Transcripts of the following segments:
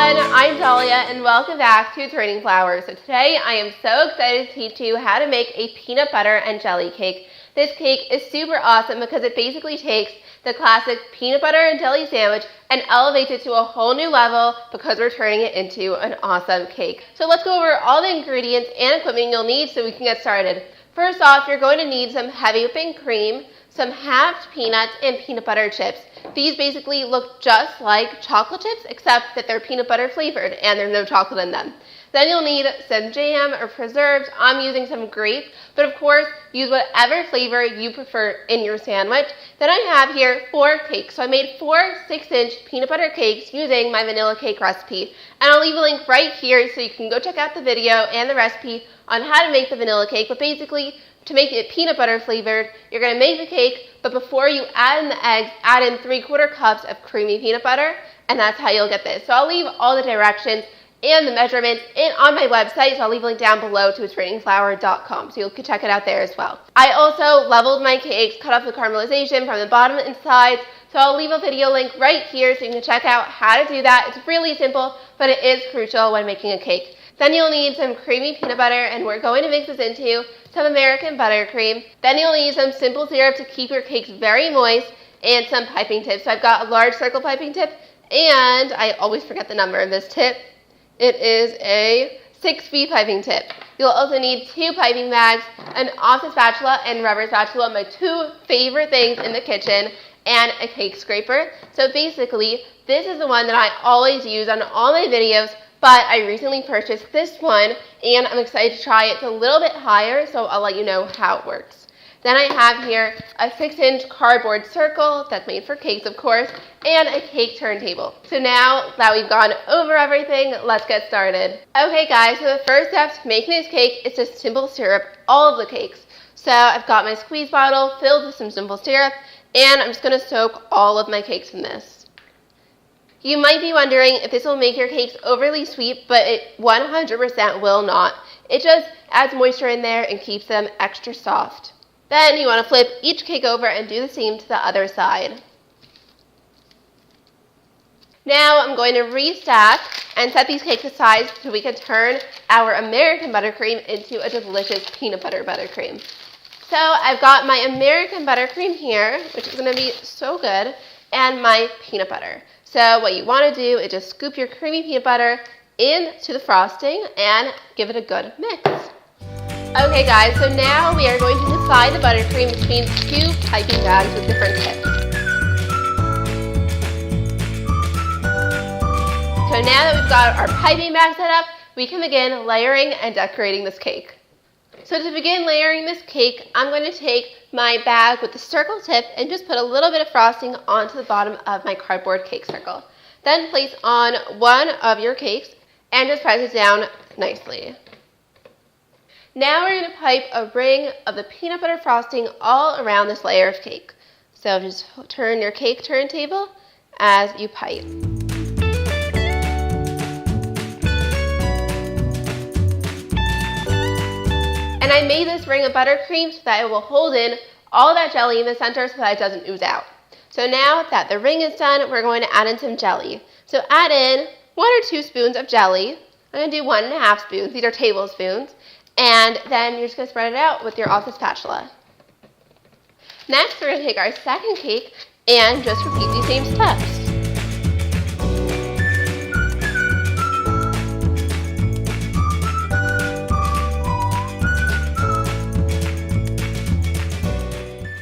everyone, I'm Dalya and welcome back to Turning Flowers. So today I am so excited to teach you how to make a peanut butter and jelly cake. This cake is super awesome because it basically takes the classic peanut butter and jelly sandwich and elevates it to a whole new level because we're turning it into an awesome cake. So let's go over all the ingredients and equipment you'll need so we can get started. First off, you're going to need some heavy whipping cream, some halved peanuts, and peanut butter chips. These basically look just like chocolate chips, except that they're peanut butter flavored and there's no chocolate in them. Then you'll need some jam or preserves. I'm using some grape, but of course, use whatever flavor you prefer in your sandwich. Then I have here 4 cakes. So I made 4 6-inch peanut butter cakes using my vanilla cake recipe. And I'll leave a link right here so you can go check out the video and the recipe on how to make the vanilla cake. But basically, to make it peanut butter flavored, you're going to make the cake, but before you add in the eggs, add in 3/4 cups of creamy peanut butter, and that's how you'll get this. So I'll leave all the directions and the measurements on my website, so I'll leave a link down below to turningflower.com, so you can check it out there as well. I also leveled my cakes, cut off the caramelization from the bottom and sides, so I'll leave a video link right here so you can check out how to do that. It's really simple, but it is crucial when making a cake. Then you'll need some creamy peanut butter, and we're going to mix this into some American buttercream. Then you'll need some simple syrup to keep your cakes very moist, and some piping tips. So I've got a large circle piping tip, and I always forget the number of this tip. It is a 6V piping tip. You'll also need 2 piping bags, an office spatula and rubber spatula, my 2 favorite things in the kitchen, and a cake scraper. So basically, this is the one that I always use on all my videos, but I recently purchased this one, and I'm excited to try it. It's a little bit higher, so I'll let you know how it works. Then I have here a 6-inch cardboard circle that's made for cakes, of course, and a cake turntable. So now that we've gone over everything, let's get started. Okay guys, so the first step to making this cake is to simple syrup all of the cakes. So I've got my squeeze bottle filled with some simple syrup, and I'm just going to soak all of my cakes in this. You might be wondering if this will make your cakes overly sweet, but it 100% will not. It just adds moisture in there and keeps them extra soft. Then you want to flip each cake over and do the same to the other side. Now I'm going to restack and set these cakes aside so we can turn our American buttercream into a delicious peanut butter buttercream. So I've got my American buttercream here, which is going to be so good, and my peanut butter. So what you want to do is just scoop your creamy peanut butter into the frosting and give it a good mix. Okay guys, so now we are going to divide the buttercream between 2 piping bags with different tips. So now that we've got our piping bag set up, we can begin layering and decorating this cake. So to begin layering this cake, I'm going to take my bag with the circle tip and just put a little bit of frosting onto the bottom of my cardboard cake circle. Then place on one of your cakes and just press it down nicely. Now we're going to pipe a ring of the peanut butter frosting all around this layer of cake. So just turn your cake turntable as you pipe. And I made this ring of buttercream so that it will hold in all that jelly in the center so that it doesn't ooze out. So now that the ring is done, we're going to add in some jelly. So add in 1 or 2 spoons of jelly. I'm going to do 1½ spoons. These are tablespoons. And then you're just going to spread it out with your office spatula. Next, we're going to take our second cake and just repeat these same steps.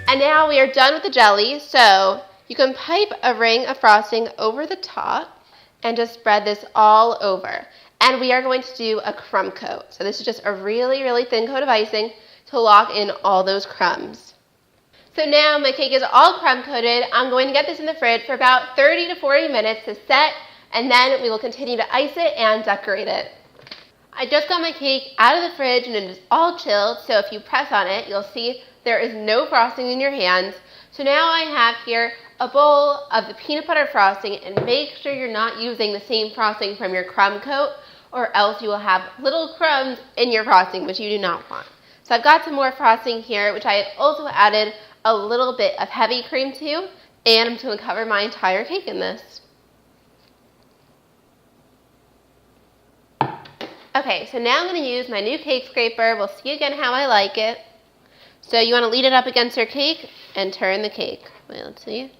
And now we are done with the jelly, so you can pipe a ring of frosting over the top and just spread this all over. And we are going to do a crumb coat. So this is just a really, really thin coat of icing to lock in all those crumbs. So now my cake is all crumb coated. I'm going to get this in the fridge for about 30 to 40 minutes to set, and then we will continue to ice it and decorate it. I just got my cake out of the fridge and it is all chilled, so if you press on it, you'll see there is no frosting in your hands. So now I have here a bowl of the peanut butter frosting, and make sure you're not using the same frosting from your crumb coat, or else you will have little crumbs in your frosting, which you do not want. So I've got some more frosting here, which I had also added a little bit of heavy cream to, and I'm just going to cover my entire cake in this. Okay, so now I'm going to use my new cake scraper. We'll see again how I like it. So you want to lean it up against your cake and turn the cake. Wait, let's see.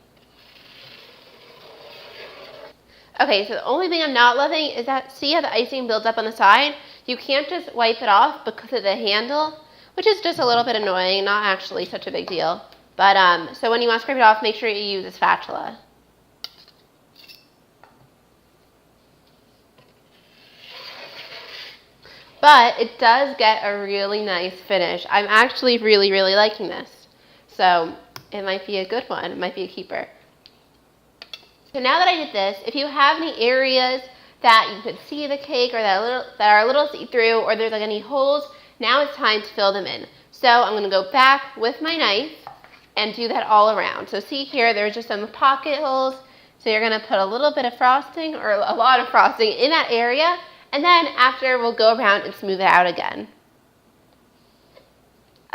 Okay, so the only thing I'm not loving is that, see how the icing builds up on the side? You can't just wipe it off because of the handle, which is just a little bit annoying, not actually such a big deal. But, so when you want to scrape it off, make sure you use a spatula. But it does get a really nice finish. I'm actually really, really liking this. So it might be a good one. It might be a keeper. So now that I did this, if you have any areas that you could see the cake or that are a little see-through, or there's like any holes, now it's time to fill them in. So I'm going to go back with my knife and do that all around. So see here, there's just some pocket holes. So you're going to put a little bit of frosting or a lot of frosting in that area, and then after we'll go around and smooth it out again.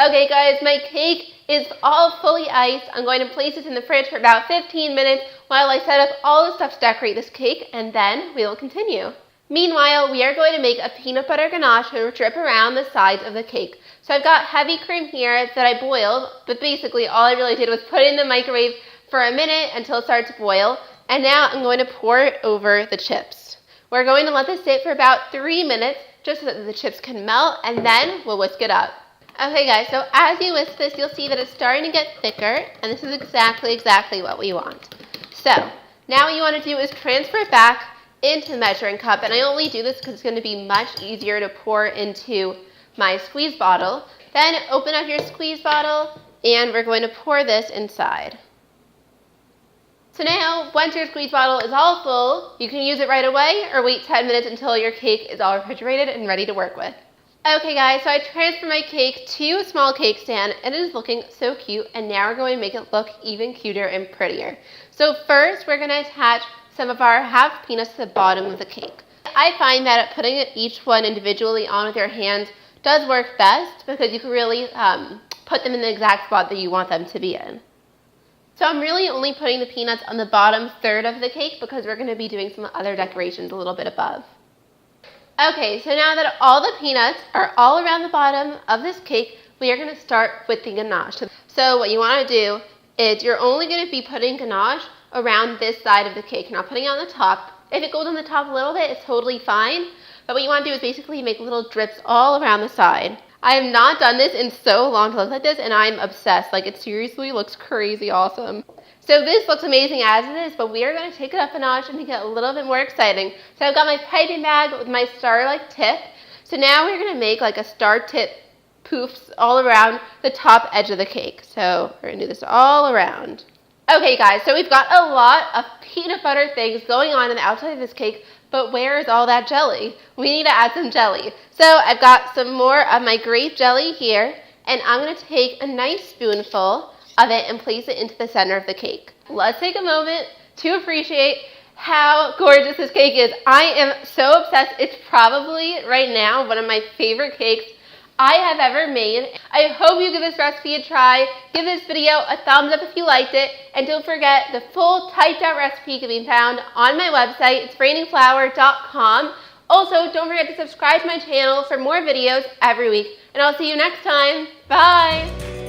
Okay guys, my cake is all fully iced. I'm going to place this in the fridge for about 15 minutes while I set up all the stuff to decorate this cake, and then we will continue. Meanwhile, we are going to make a peanut butter ganache to drip around the sides of the cake. So I've got heavy cream here that I boiled, but basically all I really did was put it in the microwave for a minute until it started to boil, and now I'm going to pour it over the chips. We're going to let this sit for about 3 minutes just so that the chips can melt, and then we'll whisk it up. Okay guys, so as you whisk this, you'll see that it's starting to get thicker, and this is exactly what we want. So now what you want to do is transfer it back into the measuring cup, and I only do this because it's going to be much easier to pour into my squeeze bottle. Then open up your squeeze bottle, and we're going to pour this inside. So now, once your squeeze bottle is all full, you can use it right away or wait 10 minutes until your cake is all refrigerated and ready to work with. Okay guys, so I transferred my cake to a small cake stand, and it is looking so cute, and now we're going to make it look even cuter and prettier. So first, we're going to attach some of our half peanuts to the bottom of the cake. I find that putting each one individually on with your hands does work best because you can really put them in the exact spot that you want them to be in. So I'm really only putting the peanuts on the bottom third of the cake because we're going to be doing some other decorations a little bit above. Okay, so now that all the peanuts are all around the bottom of this cake, we are going to start with the ganache. So what you want to do is you're only going to be putting ganache around this side of the cake, not putting it on the top. If it goes on the top a little bit, it's totally fine. But what you want to do is basically make little drips all around the side. I have not done this in so long to look like this, and I'm obsessed. Like, it seriously looks crazy awesome. So this looks amazing as it is, but we are going to take it up a notch and make it a little bit more exciting. So I've got my piping bag with my star-like tip. So now we're going to make like a star tip poofs all around the top edge of the cake. So we're going to do this all around. Okay guys, so we've got a lot of peanut butter things going on the outside of this cake, but where is all that jelly? We need to add some jelly. So I've got some more of my grape jelly here, and I'm going to take a nice spoonful of it and place it into the center of the cake. Let's take a moment to appreciate how gorgeous this cake is. I am so obsessed. It's probably right now one of my favorite cakes I have ever made. I hope you give this recipe a try. Give this video a thumbs up if you liked it, and don't forget the full typed out recipe can be found on my website. It's rainingflower.com. Also, don't forget to subscribe to my channel for more videos every week, and I'll see you next time. Bye!